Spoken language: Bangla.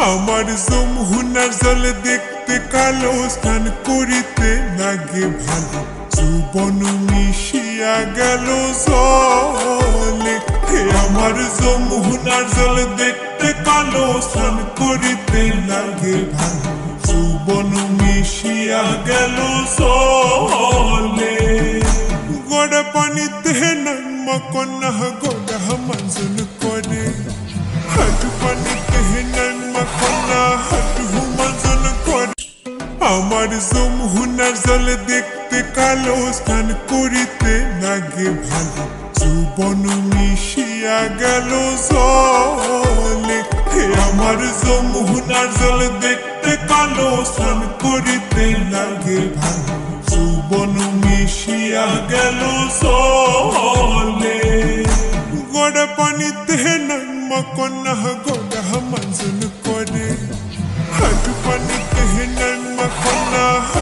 আমার যমুনার জল দেখতে কালো, স্নান করিতে লাগে ভালো, যৌবন মিশিয়া গেল জলে। আমার যমুনার জল দেখতে কালো, স্নান করিতে লাগে ভালো, যৌবন মিশিয়া গেল জলে। গড়া পানিতে নামা কন্যা গড়া মানজন করে, হাঁটু পানিতে নামা কন্যা হাঁটু মানজন করে। আমার যমুনার জল দেখতে কালো, স্নান করিতে লাগে ভালো, যৌবন মিশিয়া গেল জলে। আমার যমুনার জল দেখতে কালো, স্নান করিতে লাগে ভালো, যৌবন মিশিয়া গেল জলে। গড়া পানিতে নামা কন্যা